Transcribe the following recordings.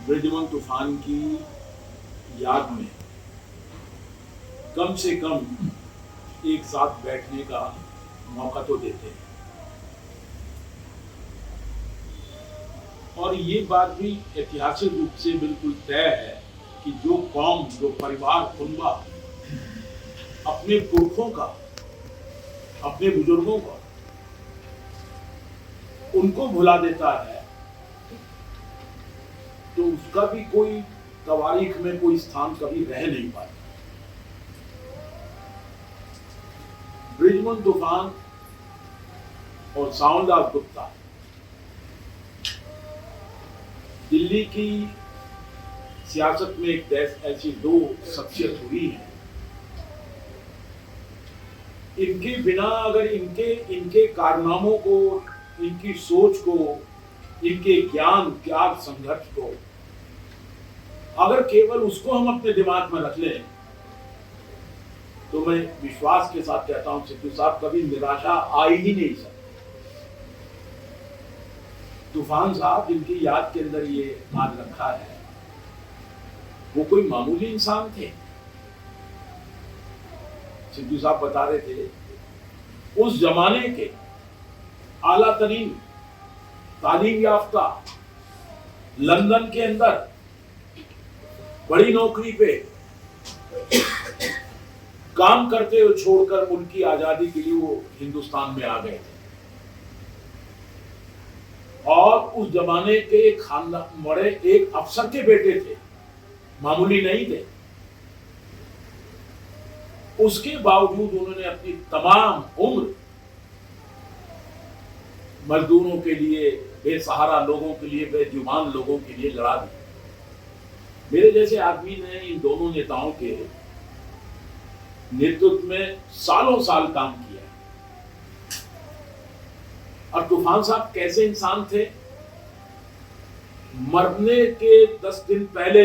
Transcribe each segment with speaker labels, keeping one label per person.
Speaker 1: बृजमन तूफान की याद में कम से कम एक साथ बैठने का मौका तो देते हैं। और ये बात भी ऐतिहासिक रूप से बिल्कुल तय है कि जो कौम, जो परिवार, कुनबा अपने पुरखों का, अपने बुजुर्गों का, उनको भुला देता है, तो उसका भी कोई तवारीख में कोई स्थान कभी रह नहीं पाता। बृजमन तूफान और सावनदास गुप्ता दिल्ली की सियासत में एक ऐसी दो शख्सियत हुई है, इनके बिना अगर इनके कारनामों को, इनकी सोच को, इनके ज्ञान, त्याग, संघर्ष को अगर केवल उसको हम अपने दिमाग में रख लें, तो मैं विश्वास के साथ कहता हूं सिद्धू साहब, कभी निराशा आ ही नहीं सकती। तूफान साहब जिनकी याद के अंदर ये आज रखा है, वो कोई मामूली इंसान थे। सिद्धू साहब बता रहे थे, उस जमाने के आला तरीन तालीम याफ्ता लंदन के अंदर बड़ी नौकरी पे काम करते हुए छोड़कर मुल्क की आजादी के लिए वो हिंदुस्तान में आ गए थे। और उस जमाने के खानदान बड़े एक अफसर के बेटे थे, मामूली नहीं थे। उसके बावजूद उन्होंने अपनी तमाम उम्र मजदूरों के लिए, बेसहारा लोगों के लिए, बेजुबान लोगों के लिए लड़ा दी। मेरे जैसे आदमी ने इन दोनों नेताओं के नेतृत्व में सालों साल काम किया। और तूफान साहब कैसे इंसान थे, मरने के 10 दिन पहले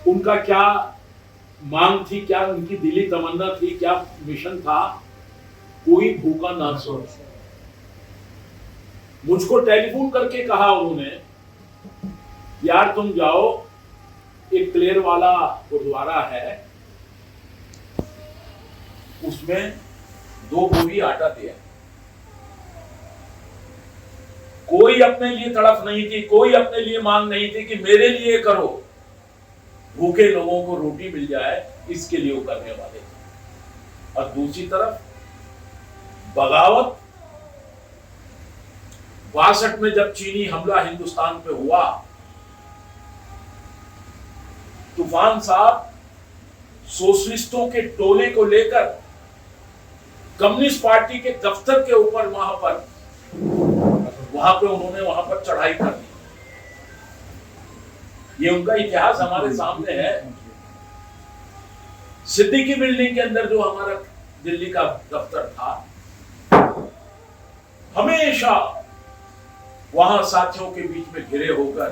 Speaker 1: उनका क्या मांग थी, क्या उनकी दिली तमन्ना थी, क्या मिशन था, कोई भूखा ना सो। मुझको टेलीफोन करके कहा उन्होंने, यार तुम जाओ, एक क्लेयर वाला गुरुद्वारा है, उसमें 2 बोरी आटा दिया। कोई अपने लिए तड़फ नहीं थी, कोई अपने लिए मांग नहीं थी कि मेरे लिए करो, भूखे लोगों को रोटी मिल जाए, इसके लिए वो करने वाले थे। और दूसरी तरफ बगावत 62 में जब चीनी हमला हिंदुस्तान पे हुआ, तूफान साहब सोशलिस्टों के टोले को लेकर कम्युनिस्ट पार्टी के दफ्तर के ऊपर वहां पे उन्होंने वहां पर चढ़ाई कर दी। ये उनका इतिहास हमारे सामने है। सिद्दीकी बिल्डिंग के अंदर जो हमारा दिल्ली का दफ्तर था, हमेशा वहां साथियों के बीच में घिरे होकर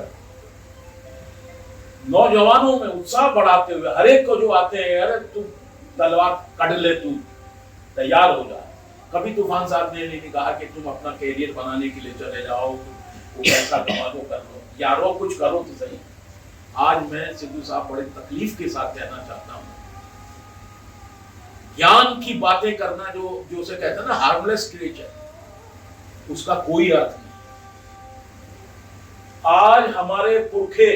Speaker 1: नौजवानों में उत्साह बढ़ाते हुए, हर एक को जो आते हैं, अरे तू तलवार काट ले, तू तैयार हो जा। कभी तूफान साहब ने नहीं कहा कि तुम अपना कैरियर बनाने के लिए चले जाओ, वो पैसा कमा लो, कर लो, यारो कुछ करो तो सही। आज मैं सिद्धू साहब बड़े तकलीफ के साथ कहना चाहता हूं, ज्ञान की बातें करना जो उसे कहते हैं ना, हार्मलेस क्रिएचर, उसका कोई अर्थ नहीं। आज हमारे पुरखे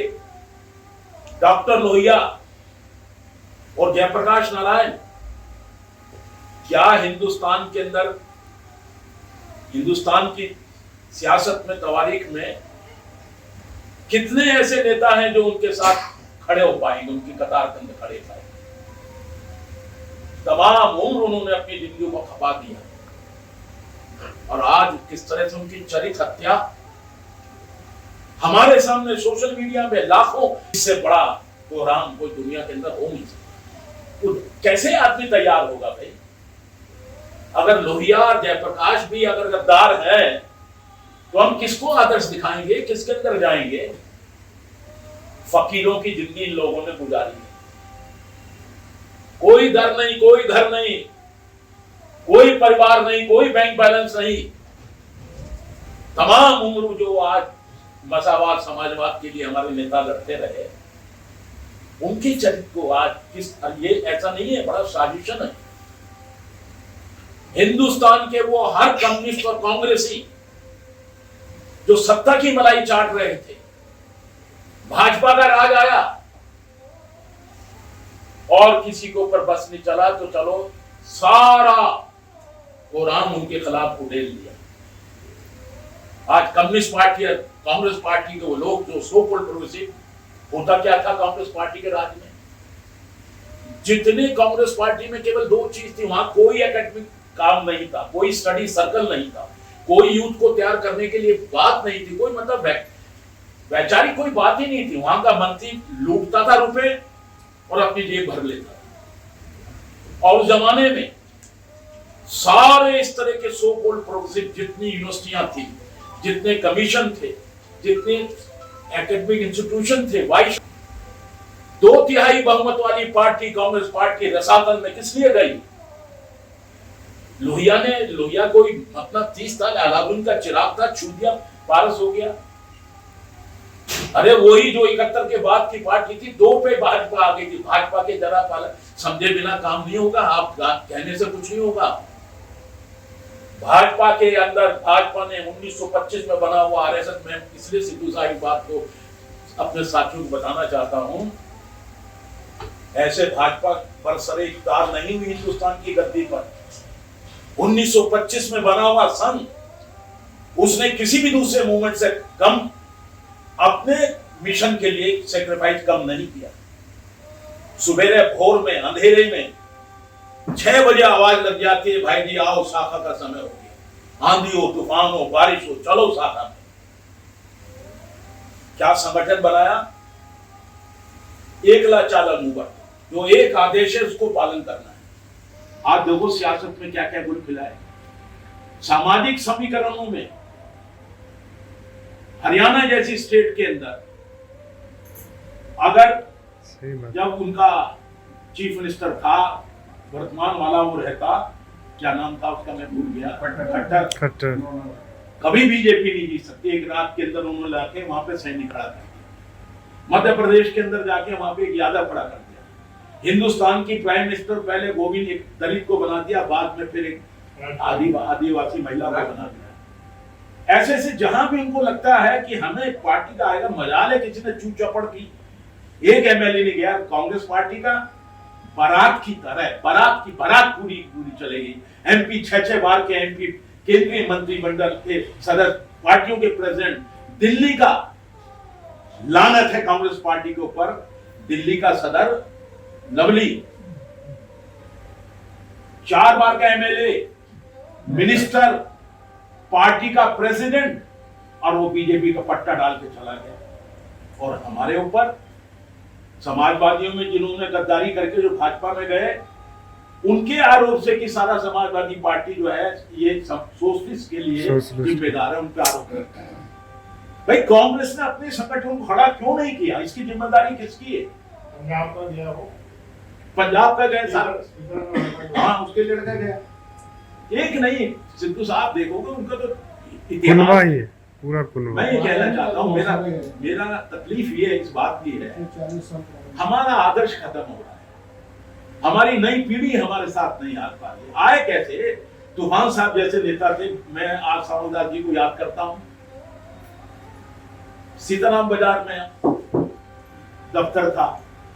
Speaker 1: डॉक्टर लोहिया और जयप्रकाश नारायण क्या हिंदुस्तान के अंदर, हिंदुस्तान की सियासत में, तवारीख में कितने ऐसे नेता हैं जो उनके साथ खड़े हो पाएंगे, उनकी कतार के अंदर खड़े पाएंगे। तमाम उम्र उन्होंने अपनी जिंदगी को खपा दिया, और आज किस तरह से उनकी चरित हत्या हमारे सामने सोशल मीडिया में लाखों, इससे बड़ा कोहराम कोई दुनिया के अंदर हो नहीं सकता। तो कैसे आदमी तैयार होगा भाई? अगर लोहिया और जयप्रकाश भी अगर गद्दार हैं, तो हम किसको आदर्श दिखाएंगे, किसके अंदर जाएंगे? फकीरों की जिंदगी इन लोगों ने गुजारी है। कोई दर नहीं, कोई घर नहीं, कोई परिवार नहीं, कोई बैंक बैलेंस नहीं, तमाम उम्र जो आज मसावाद समाजवाद के लिए हमारे नेता लड़ते रहे, उनके चरित्र को आज किस, ये ऐसा नहीं है, बड़ा साजिशन है। हिंदुस्तान के वो हर कम्युनिस्ट और कांग्रेसी जो सत्ता की मलाई चाट रहे थे, भाजपा का राज आया और किसी के ऊपर बस नहीं चला तो चलो सारा कुरान उनके खिलाफ उड़ेल दिया। आज कम्युनिस्ट पार्टी, कांग्रेस पार्टी के वो लोग जो सो कॉल्ड प्रोग्रेसिव, होता क्या था कांग्रेस पार्टी के राज में? जितने कांग्रेस पार्टी में केवल दो चीज थी, वहां कोई एकेडमिक काम नहीं था, कोई स्टडी सर्कल नहीं था, कोई यूथ को तैयार करने के लिए बात नहीं थी, कोई मतलब वैचारिक कोई बात ही नहीं थी। वहां का मंत्री लूटता था रुपए और अपनी जेब भर लेता था। और उस जमाने में सारे इस तरह के सो कॉल्ड प्रोग्रेसिव जितनी यूनिवर्सिटियां थी, जितने कमीशन थे, जितने एकेडमिक इंस्टीट्यूशन थे, वाइस 2/3 बहुमत वाली पार्टी कांग्रेस पार्टी रसातल में किस लिए गई? लोहिया कोई अपना 30 साल अलाउद्दीन का चिराग था, छू दिया, पारस हो गया। अरे वही जो 71 के बाद की पार्टी थी, 2 पे भाजपा आ गई थी। भाजपा के जरा समझे बिना काम नहीं होगा, आप कहने से कुछ नहीं होगा। भाजपा के अंदर भाजपा ने 1925 में बना हुआ आरएसएस में, इसलिए सिद्धू साहब बात को अपने साथियों को बताना चाहता हूं, ऐसे भाजपा पर सरे इख्तियार नहीं हुई हिंदुस्तान की गद्दी पर। 1925 में बना हुआ संघ, उसने किसी भी दूसरे मूवमेंट से कम अपने मिशन के लिए सेक्रीफाइस कम नहीं किया। सुबेरे भोर में अंधेरे में 6 बजे आवाज लग जाती है, भाई जी आओ शाखा का समय हो गया, आंधी हो, तूफान हो, बारिश हो, चलो शाखा में। क्या संगठन बनाया? एकला चाला मुबर, जो एक आदेश है उसको पालन करना है। आज देखो सियासत में क्या क्या गुल खिला है। सामाजिक समीकरणों में हरियाणा जैसी स्टेट के अंदर अगर जब उनका चीफ मिनिस्टर था, वर्तमान वाला वो रहता, क्या नाम था उसका मैं भूल गया, खट्टर, कभी बीजेपी नहीं जीत सकती। एक रात के अंदर उन्होंने लाके वहां पे सैनिक खड़ा कर दिया। मध्य प्रदेश के अंदर जाके वहां पे एक यादव खड़ा कर दिया। हिंदुस्तान की प्राइम मिनिस्टर पहले गोविंद एक दलित को बना दिया, बाद में फिर एक आदिवासी महिला को बना दिया। ऐसे से जहां भी उनको लगता है कि हमें पार्टी का आएगा, मजाल है किसी ने चूक चपड़ की, एक एमएलए नहीं गया कांग्रेस पार्टी का, बारात की तरह बारात पूरी चलेगी। एमपी 6 बार के एमपी, केंद्रीय मंत्रिमंडल के सदस्य, पार्टियों के प्रेसिडेंट, दिल्ली का लानत है कांग्रेस पार्टी के ऊपर। दिल्ली का सदर लवली 4 बार का एमएलए, मिनिस्टर, पार्टी का प्रेसिडेंट, और वो बीजेपी का पट्टा डाल के चला गया। और हमारे ऊपर समाजवादियों में जिन्होंने गद्दारी करके जो भाजपा में गए, उनके आरोप से कि सारा समाजवादी पार्टी जो है ये सोशलिस्ट के लिए जिम्मेदार है, उन पे आरोप करता है। भाई कांग्रेस ने अपने संगठन को खड़ा क्यों नहीं किया? इसकी जिम्मेदारी किसकी है? पंजाब का गया, हो पंजाब का गया साहब, हाँ उसके लड़का गया। एक नहीं, सिद्धू साहब देखोगे उनका तो इतिहास है पूरा। मैं ये कहना चाहता हूँ, मेरा तकलीफ ये इस बात की है, हमारा आदर्श खत्म हो रहा है, हमारी नई पीढ़ी हमारे साथ नहीं आ पा रही। आए कैसे? तूफान साहब जैसे नेता थे। मैं आज सामलदास जी को याद करता हूँ, सीताराम बाजार में दफ्तर था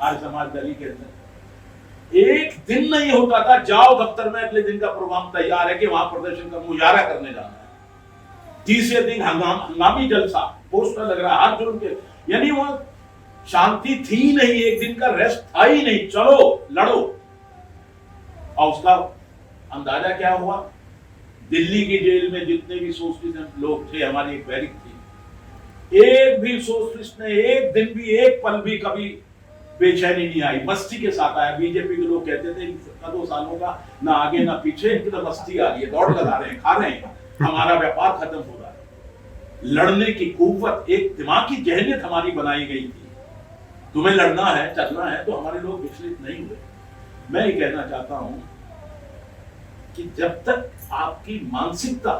Speaker 1: आर्य समाज दली के अंदर, एक दिन नहीं होता था जाओ दफ्तर में, अगले दिन का प्रोग्राम तैयार है कि वहां प्रदर्शन का मुजाहरा करने जाना है। तीसरे दिन हंगामी जलसा, पोस्टर लग रहा है, हाथ जोड़ के, यानी वहां शांति थी नहीं, एक दिन का रेस्ट था ही नहीं, चलो लड़ो। और उसका अंदाजा क्या हुआ? दिल्ली की जेल में जितने भी सोशलिस्ट लोग थे, हमारी एक बैरिक थी, एक भी सोशलिस्ट ने एक दिन भी, एक पल भी कभी बेचैनी नहीं आई, मस्ती के साथ आया। बीजेपी के लोग कहते थे 2 सालों का ना आगे ना पीछे, इनकी तो मस्ती आ रही है, दौड़ लगा रहे हैं, खा रहे हैं, हमारा व्यापार खत्म हो रहा है। लड़ने की कुव्वत, एक दिमागी जहनियत हमारी बनाई गई थी, तुम्हें लड़ना है, चलना है, तो हमारे लोग विचलित नहीं हुए। मैं ये कहना चाहता हूं कि जब तक आपकी मानसिकता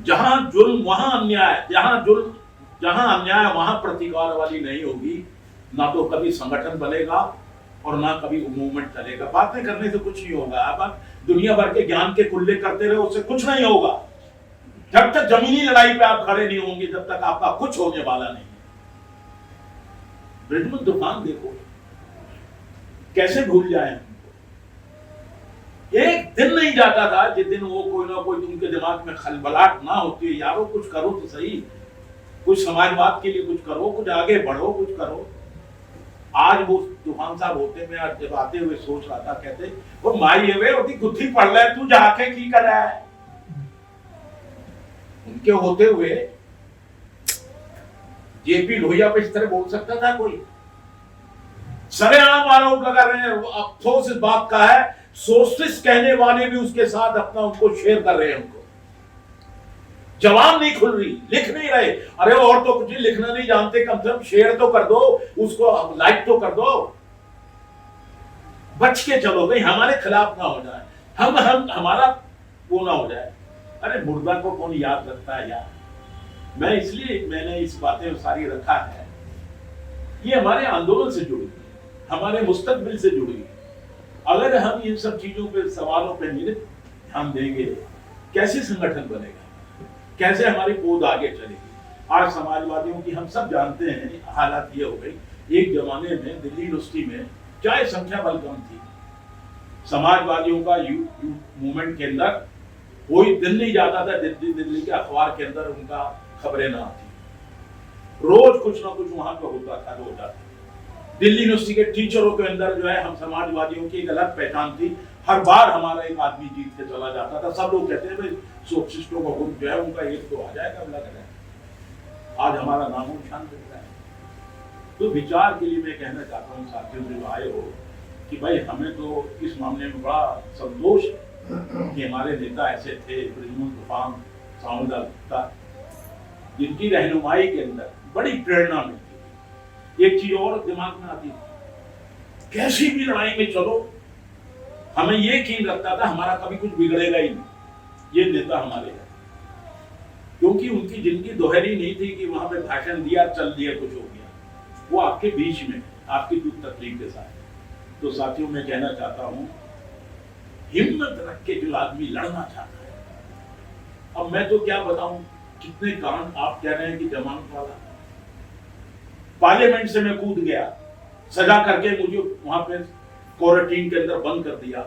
Speaker 1: जहां जुल्म वहां अन्याय, जहां अन्याय वहां प्रतिकार वाली नहीं होगी, ना तो कभी संगठन बनेगा और ना कभी मूवमेंट चलेगा। बातें करने से कुछ नहीं होगा। आप दुनिया भर के ज्ञान के कुल्ले करते रहे, उससे कुछ नहीं होगा। जब तक जमीनी लड़ाई पे आप खड़े नहीं होंगे, जब तक आपका कुछ होने वाला नहीं है। ब्रिजमन तूफान देखो, कैसे भूल जाए। एक दिन नहीं जाता था जिस दिन वो कोई ना कोई उनके दिमाग में खलबलाहट ना होती है, यारो कुछ करो तो सही, कुछ समाजवाद के लिए कुछ करो, कुछ आगे बढ़ो, कुछ करो। आज वो तूफान साहब होते, मैं आज जब आते हुए सोच रहा था, कहते वो माई है वे होती गुत्थी पढ़ ले, तू जाके की कर रहा है। उनके होते हुए जेपी लोहिया पे इस तरह बोल सकता था कोई? सरेआम आरोप लगा रहे हैं। अफसोस इस बात का है, सोशलिस्ट कहने वाले भी उसके साथ अपना उनको शेयर कर रहे हैं। उनको जवान नहीं खुल रही, लिख नहीं रहे। अरे और तो कुछ लिखना नहीं जानते, कम से कम शेयर तो कर दो, उसको लाइक तो कर दो। बच के चलो भाई, हमारे खिलाफ ना हो जाए, हम हमारा वो ना हो जाए। अरे मुर्दा को कौन याद रखता है यार। मैंने इस बातें सारी रखा है, ये हमारे आंदोलन से जुड़ी है, हमारे मुस्तकबिल से जुड़ी है। अगर हम इन सब चीजों पे, सवालों पे ध्यान देंगे, कैसे संगठन बनेगा, कैसे हमारी पौध आगे चलेगी। आज समाजवादियों की हम सब जानते हैं हालात ये हो गई। एक जमाने में दिल्ली यूनिवर्सिटी में चाहे संख्या बल कम थी, समाजवादियों का मूवमेंट के अंदर कोई दिन नहीं जाता था दिल्ली के अखबार के अंदर उनका खबरें ना आती। रोज कुछ ना कुछ वहां पर होता था, रोज आता। दिल्ली यूनिवर्सिटी के टीचरों के अंदर जो है, हम समाजवादियों की एक अलग पहचान थी। हर बार हमारा एक आदमी जीत के चला जाता था। सब लोग कहते हैं भाई सोशलिस्टों का ग्रुप जो है उनका एक तो आ जाएगा, लग रहा है। आज हमारा नामो निशान मिल रहा है। तो विचार के लिए मैं कहना चाहता हूँ साथियों जो आए हो, कि भाई हमें तो इस मामले में बड़ा संतोष है कि हमारे नेता ऐसे थे, ब्रिजमन तूफान, सामुदा गुप्ता, जिनकी रहनुमाई के अंदर बड़ी प्रेरणा मिलती। एक चीज और दिमाग में आती, कैसी भी लड़ाई में चलो, हमें ये यकीन लगता था हमारा कभी कुछ बिगड़ेगा ही नहीं, ये नेता हमारे हैं। क्योंकि उनकी जिंदगी दोहरी नहीं थी कि वहां पे भाषण दिया, चल दिया, कुछ हो गया। वो आपके बीच में, आपकी दुख तकलीफ के साथ। तो साथियों मैं कहना चाहता हूं, हिम्मत रख के जो आदमी लड़ना चाहता है। अब मैं तो क्या बताऊं, कितने कांड आप कह रहे हैं कि जमानत वाला, पार्लियामेंट से मैं कूद गया, सजा करके मुझे वहां पे क्वारंटीन के अंदर बंद कर दिया।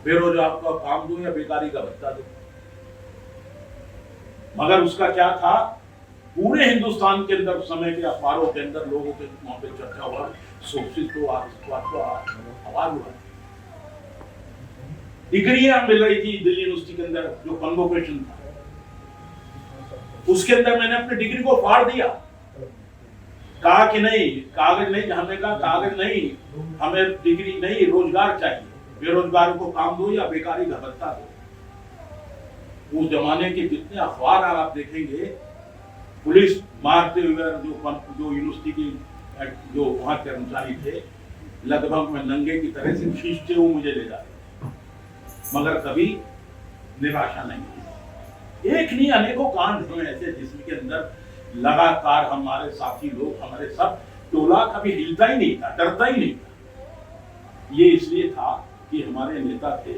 Speaker 1: बेरोजगार का काम दो या बेकारी का भत्ता दो। मगर उसका क्या था, पूरे हिंदुस्तान के अंदर समय के अखबारों के अंदर लोगों के वहां पे चर्चा हुआ, सोशलिस्ट को आवाज हुआ। डिग्रियां मिल रही थी दिल्ली यूनिवर्सिटी के अंदर, जो कन्वोकेशन था उसके अंदर मैंने अपनी डिग्री को फाड़ दिया। कहा कि नहीं, कागज नहीं, हमने कहा कागज नहीं, हमें डिग्री नहीं, रोजगार चाहिए। बेरोजगार को काम दो या बेकारी का भत्ता दो। उस जमाने के जितने अखबार आप देखेंगे, पुलिस मारते हुए जो यूनिवर्सिटी की जो वहां कर्मचारी थे, लगभग में नंगे की तरह से खींचते हुए मुझे ले जाते, मगर कभी निराशा नहीं हुई। एक नहीं अनेकों कांड हुए ऐसे जिसके अंदर लगातार हमारे साथी लोग, हमारे सब टोला कभी हिलता ही नहीं था, डरता ही नहीं था। ये इसलिए था कि हमारे नेता थे।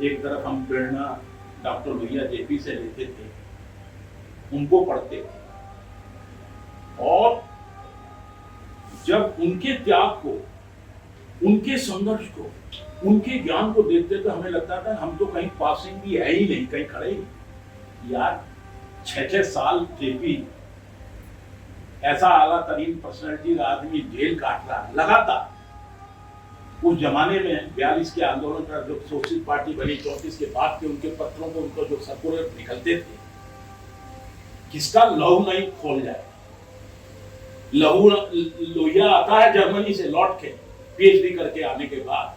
Speaker 1: एक तरफ हम प्रेरणा डॉक्टर भैया जेपी से लेते थे, उनको पढ़ते थे, और जब उनके त्याग को, उनके संघर्ष को, उनके ज्ञान को देखते तो हमें लगता था हम तो कहीं पासिंग भी है ही नहीं, कहीं खड़े ही यार। 6-6 साल जेपी ऐसा आला तरीन पर्सनैलिटी का आदमी जेल काट रहा है लगातार। उस जमाने में 42 के आंदोलन का जो सोशलिस्ट पार्टी बनी, 34 के बाद के उनके पत्रों को, उनको जो सर्कुलर निकलते थे, किसका लहू नहीं खोल जाए। लहू लोहिया आता है जर्मनी से लौट के पीएचडी करके आने के बाद,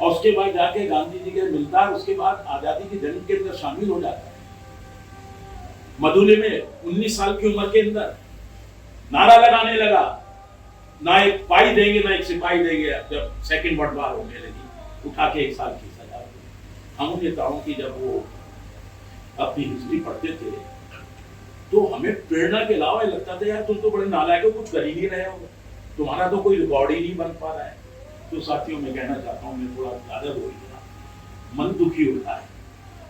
Speaker 1: और उसके बाद जाके गांधी जी के मिलता है, उसके बाद आजादी की जंग के अंदर शामिल हो जाता है। मधुले में 19 साल की उम्र के अंदर नारा लगाने लगा, ना एक पाई देंगे ना एक सिपाही देंगे। जब सेकंड वर्ल्ड वॉर होने लगी, उठा के 1 साल की सजा दी। हम नेताओं की जब वो अपनी हिस्ट्री पढ़ते थे तो हमें प्रेरणा के अलावा लगता था यार तुम तो बड़े नालायक हो, कुछ कर ही नहीं रहे हो, तुम्हारा तो कोई रिकॉर्ड ही नहीं बन पा रहा है। तो साथियों मैं कहना चाहता हूँ, मैं थोड़ा ज्यादा बोल गया, मन दुखी होता है।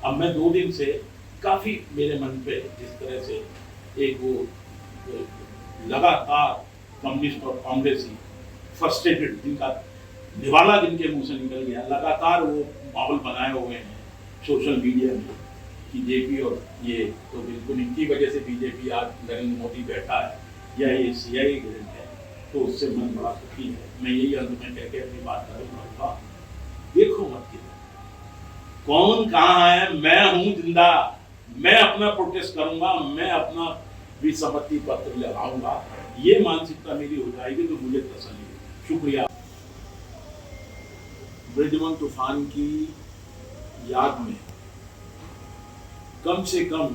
Speaker 1: अब मैं 2 दिन से काफी मेरे मन पे जिस तरह से एक वो लगातार कम्युनिस्ट और कांग्रेसी फ्रस्ट्रेटेड, जिनका निवाला जिनके मुंह से निकल गया, लगातार वो माहौल बनाए हुए हैं सोशल मीडिया में कि जेपी और ये तो बिल्कुल इनकी वजह से बीजेपी आज नरेंद्र मोदी बैठा है या ये सीआईए एजेंट है, तो उससे मन बड़ा सुखी है। मैं यही अंत में कह के अपनी बात करूँगा, देखो मत कि कौन कहाँ है, मैं हूँ जिंदा, मैं अपना प्रोटेस्ट करूंगा, मैं अपना विसम्मति पत्र लगाऊंगा, ये मानसिकता मेरी हो जाएगी तो मुझे तसल्ली है। शुक्रिया। बृजमन तूफान की याद में कम से कम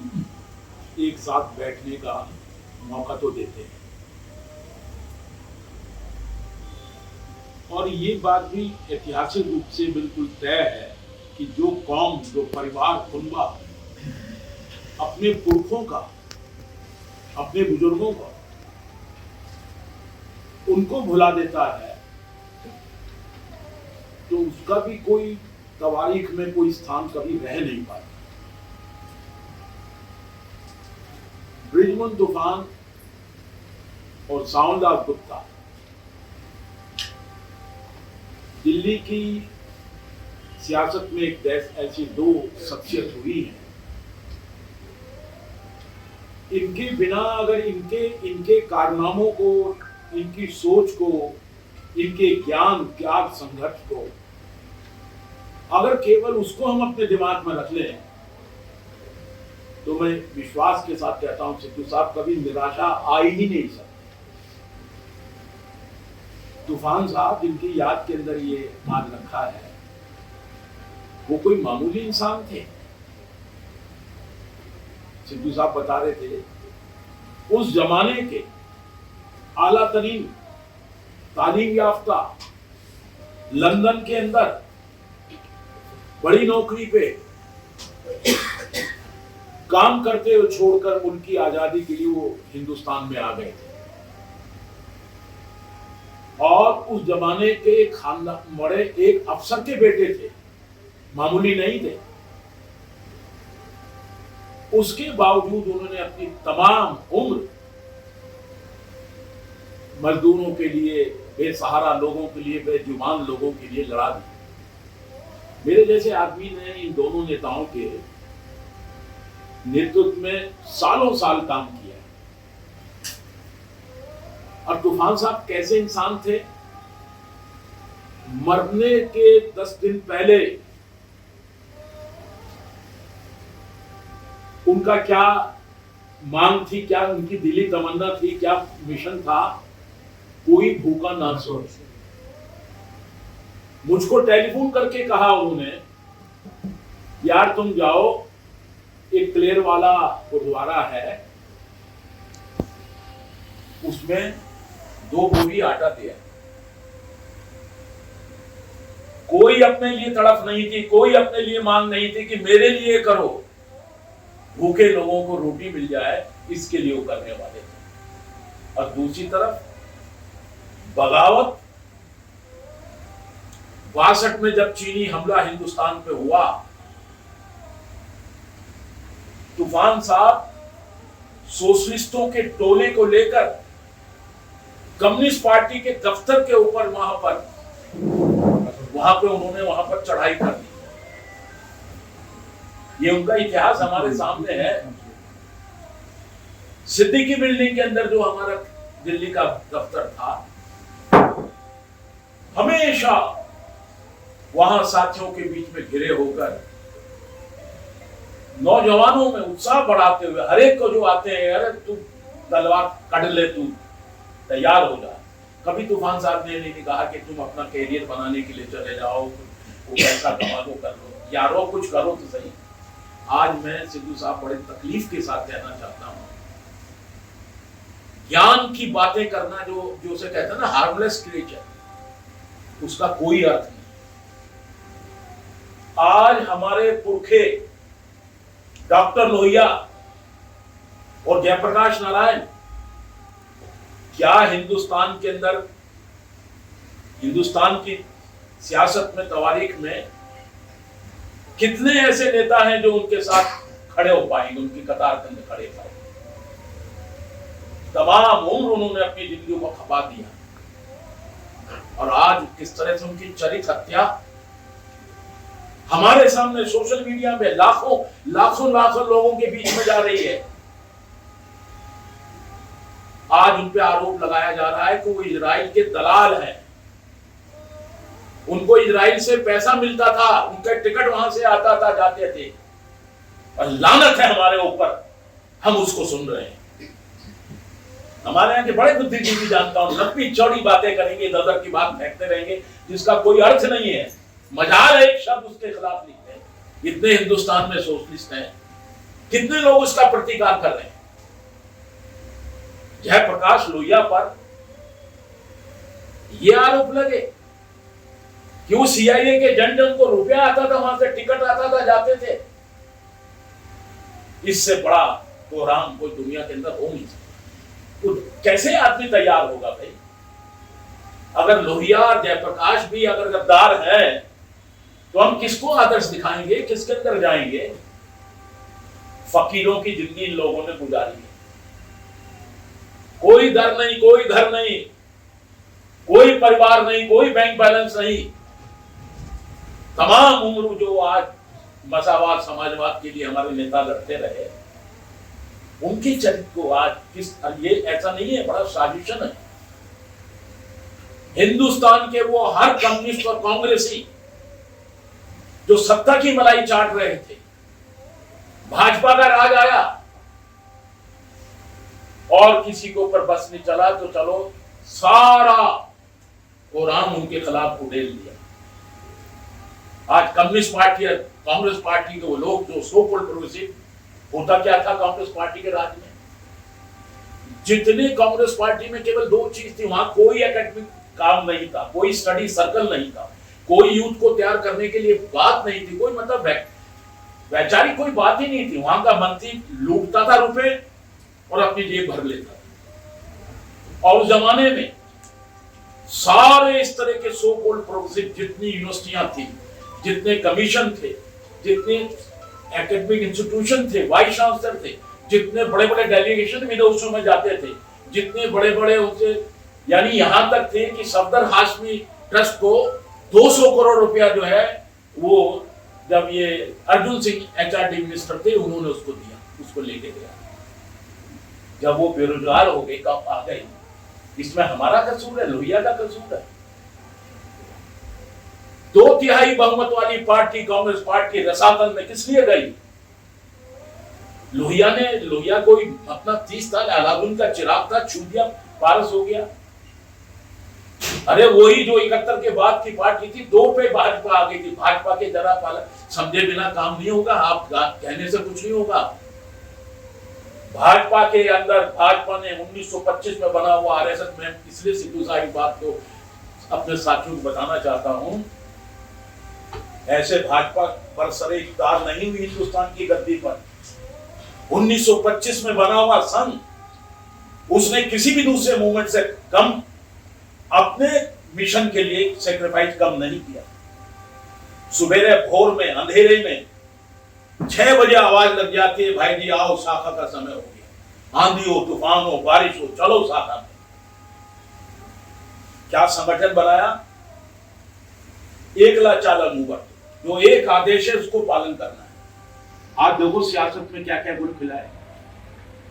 Speaker 1: एक साथ बैठने का मौका तो देते हैं, और ये बात भी ऐतिहासिक रूप से बिल्कुल तय है कि जो कौम, जो परिवार, कुनबा अपने पुरखों का, अपने बुजुर्गों का उनको भुला देता है तो उसका भी कोई तवारीख में कोई स्थान कभी रह नहीं पाता। बृजमन तूफान और सावनदास गुप्ता दिल्ली की सियासत में एक ऐसी 2 शख्सियत हुई हैं, इनके बिना अगर इनके कारनामों को, इनकी सोच को, इनके ज्ञान, त्याग, संघर्ष को अगर केवल उसको हम अपने दिमाग में रख लें तो मैं विश्वास के साथ कहता हूं सिद्धू साहब, कभी निराशा आ ही नहीं सकती। तूफान साहब जिनकी याद के अंदर ये आज रखा है, वो कोई मामूली इंसान थे। सिद्धू साहब बता रहे थे उस जमाने के आला तरीन तालीम याफ्ता लंदन के अंदर बड़ी नौकरी पे काम करते हुए छोड़कर उनकी आजादी के लिए वो हिंदुस्तान में आ गए थे, और उस जमाने के खानदान बड़े एक अफसर के बेटे थे, मामूली नहीं थे। उसके बावजूद उन्होंने अपनी तमाम उम्र मजदूरों के लिए, बेसहारा लोगों के लिए, बेजुबान लोगों के लिए लड़ा दी। मेरे जैसे आदमी ने इन दोनों नेताओं के नेतृत्व में सालों साल काम किया। और तूफान साहब कैसे इंसान थे, मरने के 10 दिन पहले उनका क्या मांग थी, क्या उनकी दिली तमन्ना थी, क्या मिशन था, कोई भूखा ना सो। मुझको टेलीफोन करके कहा उन्होंने, यार तुम जाओ, एक क्लेयर वाला गुरुद्वारा है, उसमें 2 बोरी आटा दिया। कोई अपने लिए तड़फ नहीं थी, कोई अपने लिए मांग नहीं थी कि मेरे लिए करो, भूखे लोगों को रोटी मिल जाए, इसके लिए वो करने वाले थे। और दूसरी तरफ बगावत 62 में जब चीनी हमला हिंदुस्तान पे हुआ, तूफान साहब सोशलिस्टों के टोले को लेकर कम्युनिस्ट पार्टी के दफ्तर के ऊपर वहां पे उन्होंने वहां पर चढ़ाई कर दी। ये उनका इतिहास हमारे सामने है। सिद्दीकी बिल्डिंग के अंदर जो हमारा दिल्ली का दफ्तर था, हमेशा वहां साथियों के बीच में घिरे होकर नौजवानों में उत्साह बढ़ाते हुए हर एक को जो आते हैं, अरे तू तलवार कट ले, तू तैयार हो जा। कभी तूफान साहब ने नहीं कहा कि तुम अपना कैरियर बनाने के लिए चले जाओ, वो पैसा कमा लो, कर लो, यारो कुछ करो तो सही। आज मैं सिद्धू साहब बड़े तकलीफ के साथ कहना चाहता हूं, ज्ञान की बातें करना जो उसे कहते हैं ना हार्मलेस क्रिएचर, उसका कोई अर्थ नहीं। आज हमारे पुरखे डॉक्टर लोहिया और जयप्रकाश नारायण, क्या हिंदुस्तान के अंदर, हिंदुस्तान की सियासत में, तवारीख में कितने ऐसे नेता हैं जो उनके साथ खड़े हो पाएंगे, उनकी कतार के अंदर खड़े पाएंगे? तमाम उम्र उन्होंने अपनी जिंदगी को खपा दिया और आज किस तरह से उनकी चरित हत्या हमारे सामने सोशल मीडिया में लाखों लाखों लोगों के बीच में जा रही है। आज उन पे आरोप लगाया जा रहा है कि वो इजराइल के दलाल हैं, उनको इजराइल से पैसा मिलता था, उनका टिकट वहां से आता था, जाते थे, और लानत है हमारे ऊपर, हम उसको सुन रहे हैं। हमारे यहाँ के बड़े बुद्धिजीवी जानता हूं, लंबी चौड़ी बातें करेंगे, इधर की बात फेंकते रहेंगे जिसका कोई अर्थ नहीं है, मजाल एक शब्द उसके खिलाफ लिखते हैं। इतने हिंदुस्तान में सोशलिस्ट हैं, कितने लोग उसका प्रतिकार कर रहे हैं। जयप्रकाश लोहिया पर यह आरोप लगे कि वो सीआईए के एजेंट, उनको रुपया आता था, वहां से टिकट आता था, जाते थे। इससे बड़ा कोहराम कोई दुनिया के अंदर हो नहीं सकता। तो कैसे आदमी तैयार होगा भाई? अगर लोहिया और जयप्रकाश भी अगर गद्दार है तो हम किसको आदर्श दिखाएंगे, किसके अंदर जाएंगे? फकीरों की जिंदगी इन लोगों ने गुजारी है। कोई दर नहीं, कोई घर नहीं, कोई परिवार नहीं, कोई बैंक बैलेंस नहीं। तमाम उम्र जो आज मसावाद, समाजवाद के लिए हमारे नेता लड़ते रहे, उनके चरित्र को आज किस, ये ऐसा नहीं है, बड़ा साजिशन है। हिंदुस्तान के वो हर कम्युनिस्ट और कांग्रेसी जो सत्ता की मलाई चाट रहे थे, भाजपा का राज आया और किसी के ऊपर बस नहीं चला तो चलो सारा कोराम उनके खिलाफ उड़ेल दिया। आज कम्युनिस्ट पार्टी, कांग्रेस पार्टी के वो लोग जो सो कॉल्ड प्रोग्रेसिव, होता क्या था कांग्रेस पार्टी के राज में? जितने कांग्रेस पार्टी में केवल दो चीज थी, वहां कोई एकेडमिक काम नहीं था, कोई स्टडी सर्कल नहीं था, कोई यूथ को तैयार करने के लिए बात नहीं थी, कोई मतलब वैचारिक कोई बात ही नहीं थी। वहां का मंत्री लूटता था रुपए और अपनी जेब भर लेता था। और उस जमाने में सारे इस तरह के सो कॉल्ड प्रोग्रेसिव जितनी यूनिवर्सिटियां थी, जितने कमीशन थे, जितने एकेडमिक इंस्टीट्यूशन थे, वाइस चांसलर थे, जितने बड़े बड़े डेलीगेशन विदेशों में जाते थे, जितने बड़े बड़े उनसे, यानी यहां तक थे कि सफदर हाशमी ट्रस्ट को 200 करोड़ रुपया जो है वो जब ये अर्जुन सिंह एचआरडी मिनिस्टर थे उन्होंने उसको दिया, उसको लेके गया। जब वो बेरोजगार हो गए, कब आ गए, इसमें हमारा कसूर है, लोहिया का कसूर है? 2/3 बहुमत वाली पार्टी कांग्रेस पार्टी रसातल में किस लिए गई? लोहिया कोई अपना 30 साल अलाउद्दीन का चिराग था, छू दिया, पारस हो गया। अरे वही जो 71 के बाद की पार्टी थी, 2 पे भाजपा आ गई थी। भाजपा के जरा पाला समझे बिना काम नहीं होगा, आप कहने से कुछ नहीं होगा। भाजपा के अंदर भाजपा ने 1925 में बना हुआ आरएसएस में, इसलिए सिद्धू साहब बात को अपने साथियों को बताना चाहता हूं, ऐसे भाजपा पर सरे इख्तियार नहीं हुई हिंदुस्तान की गद्दी पर। 1925 में बना हुआ संघ, उसने किसी भी दूसरे मूवमेंट से कम अपने मिशन के लिए सेक्रीफाइस कम नहीं किया। सुबेरे भोर में, अंधेरे में 6 बजे आवाज लग जाती है, भाई जी आओ, शाखा का समय हो गया, आंधी हो, तूफान हो, बारिश हो, चलो शाखा में। क्या संगठन बनाया? एकला चाला मूवर, जो एक आदेश है उसको पालन करना है। आज देखो सियासत में क्या क्या गुल खिला है।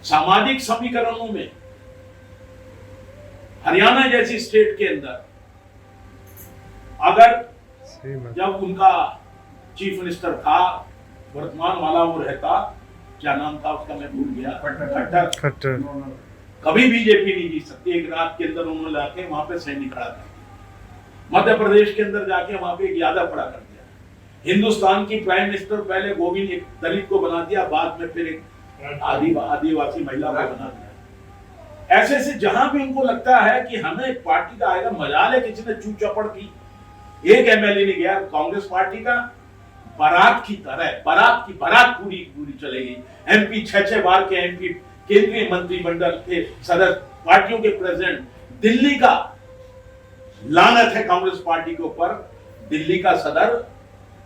Speaker 1: सामाजिक समीकरणों में हरियाणा जैसी स्टेट के अंदर अगर जब उनका चीफ मिनिस्टर था, वर्तमान वाला वो रहता, क्या नाम था उसका मैं भूल गया, खट्टर, कभी बीजेपी नहीं जीत सकती। एक रात के अंदर उन्होंने लाके वहां पे सैनिक खड़ा कर दिया। मध्य प्रदेश के अंदर जाके वहां पे एक यादव खड़ा कर दिया। हिंदुस्तान की प्राइम मिनिस्टर पहले गोविंद एक दलित को बना दिया, बाद में फिर एक आदिवासी महिला को बना दिया। ऐसे ऐसे जहां भी उनको लगता है कि हमें पार्टी का आएगा, मजाल है किसी ने चूक चपड़ की, एक एमएलए ने गया कांग्रेस पार्टी का, बारात की तरह बारात की बारात पूरी पूरी चलेगी। एमपी 6 बार के एमपी, केंद्रीय मंत्रिमंडल के सदस्य, पार्टियों के प्रेसिडेंट, दिल्ली का लानत है कांग्रेस पार्टी के ऊपर, दिल्ली का सदर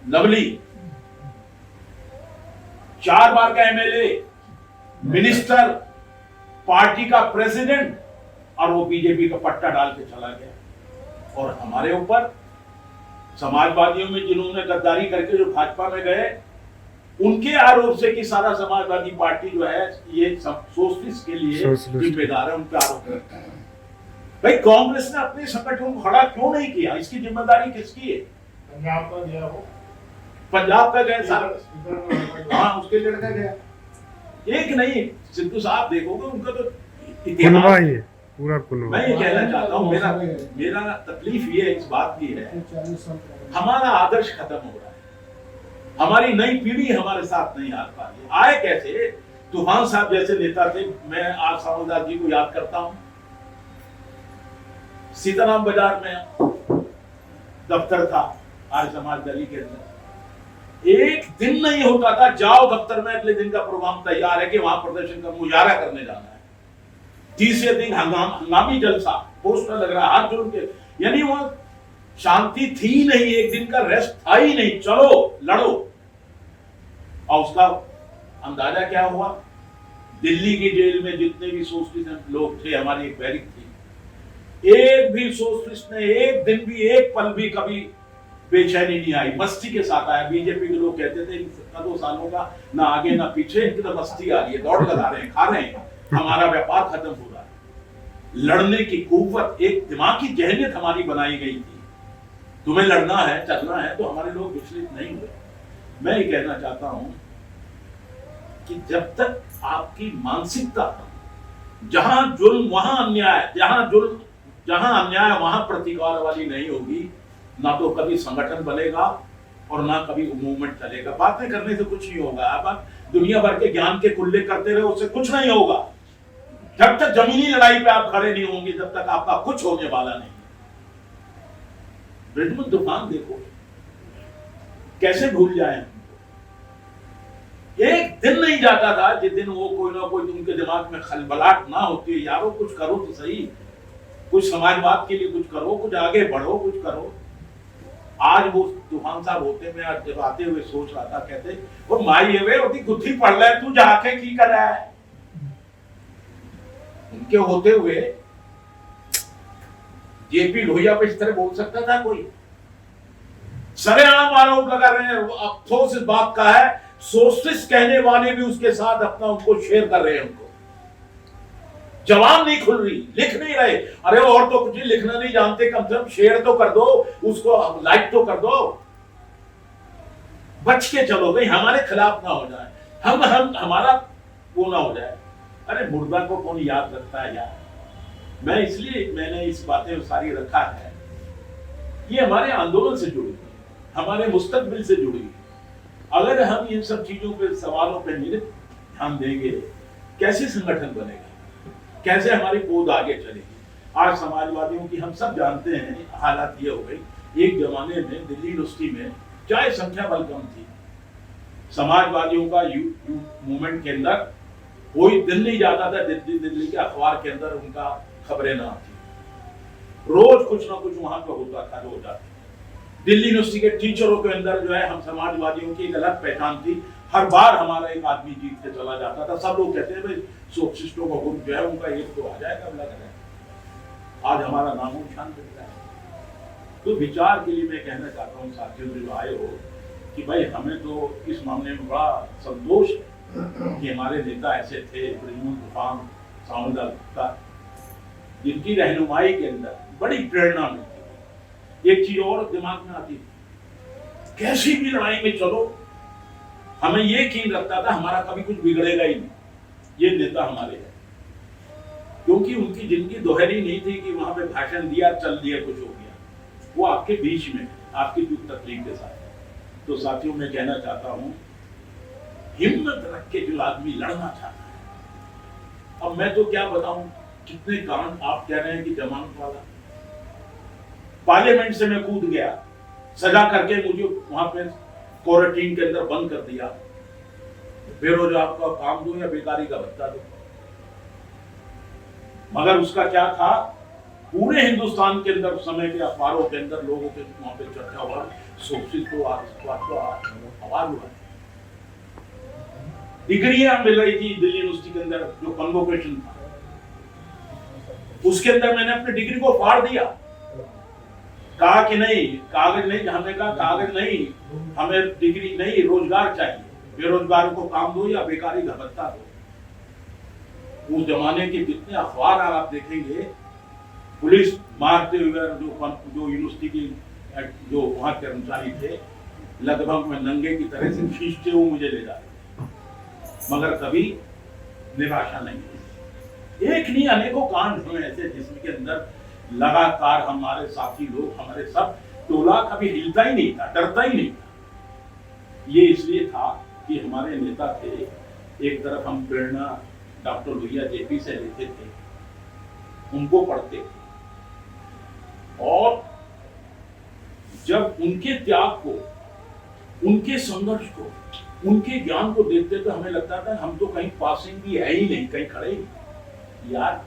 Speaker 1: लवली, 4 बार का एमएलए, मिनिस्टर, पार्टी का प्रेसिडेंट, और वो बीजेपी का पट्टा डाल के चला गया। और हमारे ऊपर समाजवादियों में जिन्होंने गद्दारी करके जो भाजपा में गए, उनके आरोप से कि सारा समाजवादी पार्टी जो है ये सोशलिस्ट के लिए जिम्मेदार है, उनका आरोप करता है। भाई कांग्रेस ने अपने संगठन को खड़ा क्यों नहीं किया? इसकी जिम्मेदारी किसकी है? पंजाब का गया, वो पंजाब का गया सारा, हाँ उसके लड़का गया। एक नहीं, सिद्धू साहब देखोगे उनका तो इतिहास पूरा कुल। मैं ये कहना चाहता हूँ, मेरा तकलीफ ये इस बात की है, हमारा आदर्श खत्म हो रहा है, हमारी नई पीढ़ी हमारे साथ नहीं आ पा रही। आए कैसे? तूफान साहब जैसे नेता थे, मैं आज सामलदास जी को याद करता हूँ, सीताराम बाजार में दफ्तर था आर्य समाज दली के अंदर, एक दिन नहीं होता था जाओ दफ्तर में, अगले दिन का प्रोग्राम तैयार है कि वहां प्रदर्शन का मुजाहरा करने जाना है, तीसरे दिन हंगामी जलसा, पोस्टर लग रहा है, हाथ जोड़ के, यानी वहां शांति थी नहीं, एक दिन का रेस्ट था ही नहीं, चलो लड़ो। और उसका अंदाजा क्या हुआ? दिल्ली की जेल में जितने भी सोशलिस्ट लोग थे, हमारी एक बैरिक थी, एक भी सोशलिस्ट ने एक दिन भी, एक पल भी कभी बेचैनी नहीं आई, मस्ती के साथ आया। बीजेपी के लोग कहते थे 2 सालों का ना आगे ना पीछे, इनकी तो मस्ती आ रही है, दौड़ लगा रहे हैं, खा रहे हैं, हमारा व्यापार खत्म हो रहा है। लड़ने की कुव्वत, एक दिमागी जहनियत हमारी बनाई गई थी, तुम्हें लड़ना है, चलना है, तो हमारे लोग विचलित नहीं हुए। मैं ये कहना चाहता हूं कि जब तक आपकी मानसिकता, जहां जुल्म वहां अन्याय, जहां अन्याय वहां प्रतिकार वाली नहीं होगी, ना तो कभी संगठन बनेगा और ना कभी मूवमेंट चलेगा। बातें करने से कुछ नहीं होगा, आप दुनिया भर के ज्ञान के कुल्ले करते रहे, उससे कुछ नहीं होगा। जब तक जमीनी लड़ाई पे आप खड़े नहीं होंगे, जब तक आपका कुछ होने वाला नहीं। ब्रिजमन तूफान देखो, कैसे भूल जाए, एक दिन नहीं जाता था जिस दिन वो कोई ना कोई उनके दिमाग में खलबलाहट ना होती है, यारो कुछ करो तो सही, कुछ समाजवाद के लिए कुछ करो, कुछ आगे बढ़ो, कुछ करो। आज वो तूफान साहब होते, मैं आज जब आते हुए सोच रहा था, कहते वो माई वे होती गुत्थी पढ़ रहा है, तू जाके की कर रहा है? उनके होते हुए जेपी लोहिया पे इस तरह बोल सकता था कोई? सरेआम आरोप लगा रहे हैं। अफसोस इस बात का है, सोशलिस्ट कहने वाले भी उसके साथ अपना उनको शेयर कर रहे हैं, उनको जवान नहीं खुल रही, लिख नहीं रहे। अरे और तो कुछ लिखना नहीं जानते, कम से कम शेयर तो कर दो, उसको लाइक तो कर दो, बच के चलो भाई, हमारे खिलाफ ना हो जाए, हम हमारा वो ना हो जाए। अरे मुर्दा को कौन याद रखता है यार? मैं इसलिए मैंने इस बातें सारी रखा है, ये हमारे आंदोलन से जुड़ी है, हमारे मुस्तकबिल से जुड़ी है। अगर हम इन सब चीजों पे, सवालों पे ध्यान देंगे, कैसे संगठन बनेगा, कैसे हमारी पौध आगे चलेगी? आज समाजवादियों की हम सब जानते हैं हालात ये हो गई। एक जमाने में दिल्ली यूनिवर्सिटी में चाहे संख्या बल कम थी, समाजवादियों का मूवमेंट के अंदर कोई दिन नहीं जाता था दिल्ली के अखबार के अंदर उनका खबरें ना आती, रोज कुछ ना कुछ वहां पे होता था, रोज आती। दिल्ली यूनिवर्सिटी के टीचरों के अंदर जो है हम समाजवादियों की एक अलग पहचान थी, हर बार हमारा एक आदमी जीत के चला जाता था। सब लोग कहते हैं भाई सोशलिस्टों का ग्रुप जो है उनका एक तो आ जाएगा, लग रहा है। आज हमारा नामो निशान मिल रहा है। तो विचार के लिए मैं कहना चाहता हूँ साथियों जो आए हो, कि भाई हमें तो इस मामले में बड़ा संतोष है कि हमारे नेता ऐसे थे, ब्रिजमन तूफान, सामलदास गुप्ता, जिनकी रहनुमाई के अंदर बड़ी प्रेरणा मिलती। एक चीज और दिमाग में आती, कैसी भी लड़ाई में चलो, हमें ये यकीन रखता था हमारा कभी कुछ बिगड़ेगा ही नहीं, ये नेता हमारे हैं। क्योंकि उनकी जिंदगी दोहरी नहीं थी कि वहां पे भाषण दिया, चल दिया, कुछ हो गया। वो आपके बीच में, आपकी दुख तकलीफ के साथ। तो साथियों मैं कहना चाहता हूं, हिम्मत रख के जो आदमी लड़ना चाहता है, अब मैं तो क्या बताऊं, कितने कारण आप कह रहे हैं कि जमानत वाला, पार्लियामेंट से मैं कूद गया, सजा करके मुझे वहां पे क्वारंटीन के अंदर बंद कर दिया, बेरोजगार का काम दो या बेकारी का भत्ता दो। मगर उसका क्या था, पूरे हिंदुस्तान के अंदर समय के अखबारों के अंदर लोगों के वहां पे चर्चा हुआ, शोषित को आवाज हुआ। डिग्रियां मिल रही थी दिल्ली यूनिवर्सिटी के अंदर, जो कन्वोकेशन था उसके अंदर मैंने अपनी डिग्री को फाड़ दिया, कहा कि नहीं, कागज नहीं। हमने कहा कागज नहीं, हमें डिग्री नहीं, रोजगार चाहिए, बेरोजगारों को काम दो या बेकारी का भत्ता दो। उस जमाने के जितने अखबार आप देखेंगे, पुलिस मारते हुए जो यूनिवर्सिटी की जो वहां कर्मचारी थे, लगभग में नंगे की तरह से खींचते हुए मुझे ले जाते, मगर कभी निराशा नहीं हुई। एक नहीं अनेकों कांड हुए ऐसे जिसके अंदर लगातार हमारे साथी लोग, हमारे सब टोला कभी हिलता ही नहीं था, डरता ही नहीं था। ये इसलिए था कि हमारे नेता थे, एक तरफ हम प्रेरणा डॉक्टर लोहिया जेपी से लेते थे, उनको पढ़ते थे, और जब उनके त्याग को, उनके संघर्ष को, उनके ज्ञान को देखते तो हमें लगता था हम तो कहीं पासिंग भी है ही नहीं, कहीं खड़े ही नहीं। यार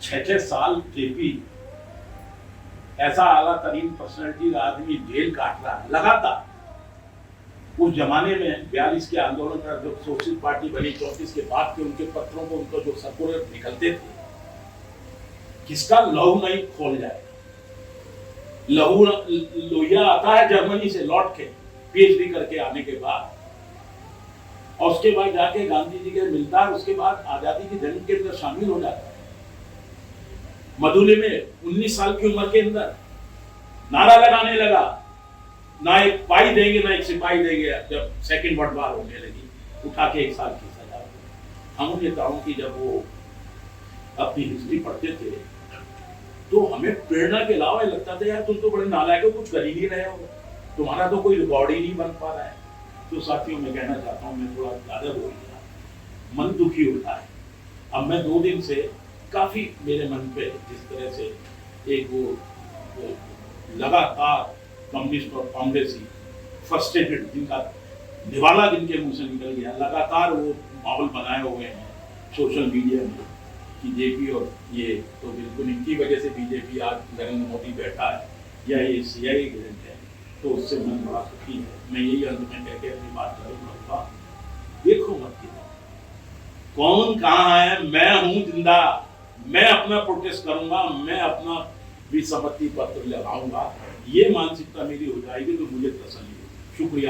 Speaker 1: 6-6 साल जेपी ऐसा आला तरीन पर्सनैलिटी का आदमी जेल काट रहा है लगातार। उस जमाने में 42 के आंदोलन का जब सोशलिस्ट पार्टी बनी, 34 के बाद के उनके पत्रों को, उनको जो सर्कुलर निकलते थे, किसका लहू नहीं खोल जाएगा। लहू लोहिया आता है जर्मनी से लौट के पीएचडी करके आने के बाद, और उसके बाद जाके गांधी जी के मिलता है, उसके बाद आजादी की जंग के अंदर शामिल हो जाता है। मधुले में 19 साल की उम्र के अंदर नारा लगाने लगा, ना एक पाई देंगे ना एक सिपाही देंगे। जब सेकंड वर्ल्ड वॉर होने लगी, उठा के 1 साल की सजा। हम नेताओं की जब वो अपनी हिस्ट्री पढ़ते थे तो हमें प्रेरणा के अलावा लगता था यार तुम तो बड़े नालायक हो, कुछ कर ही नहीं रहे हो, तुम्हारा तो कोई रिकॉर्ड ही नहीं बन पा रहा है। तो साथियों मैं कहना चाहता हूँ, मैं थोड़ा ज्यादा बोल गया, मन दुखी होता है। अब मैं 2 दिन से काफी मेरे मन पे जिस तरह से एक वो लगातार कम्युनिस्ट और कांग्रेसी फ्रस्ट्रेटेड, जिनका निवाला जिनके मुंह से निकल गया, लगातार वो माहौल बनाए हुए हैं सोशल मीडिया में कि जेपी और ये तो बिल्कुल इनकी वजह से बीजेपी आज नरेंद्र मोदी बैठा है, या ये सीआईए एजेंट है, तो उससे मन बड़ा सुखी है। मैं यही अंत में कह के अपनी बात करूंगा, देखो मत कि कौन कहाँ है, मैं हूं जिंदा, मैं अपना प्रोटेस्ट करूंगा, मैं अपना विसम्मति पत्र लगाऊंगा। ये मानसिकता मेरी हो जाएगी तो मुझे तसल्ली होगी। शुक्रिया।